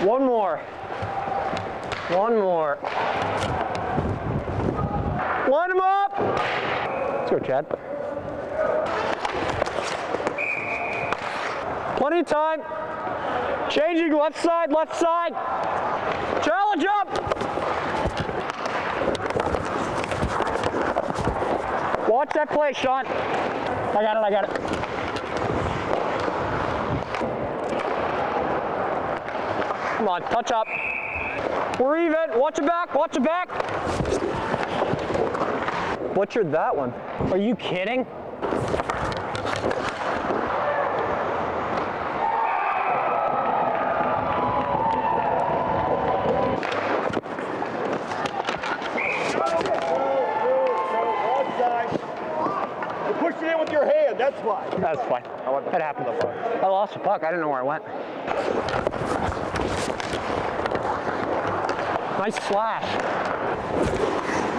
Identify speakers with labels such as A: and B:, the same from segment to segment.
A: One more. One more. Line him up. Let's go, Chad. Plenty of time. Changing left side, left side. Challenge up. Watch that play, Sean. I got it, I got it. Come on, touch up. We're even. Watch it back, watch it back. Butchered that one. Are you kidding?
B: Push it in with your hand, that's why.
A: That's fine. That happened. I lost the puck. I didn't know where it went. Nice slash.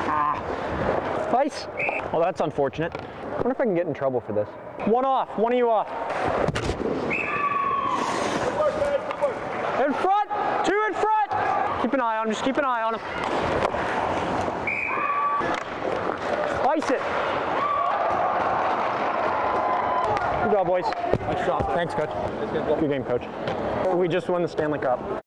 A: Ah. Nice. Well, that's unfortunate. I wonder if I can get in trouble for this. One off. One of you off. In front. Two in front. Keep an eye on him. Just keep an eye on him. Ice it. Good job, boys. Nice job. Thanks, Coach. Good game, Coach. We just won the Stanley Cup.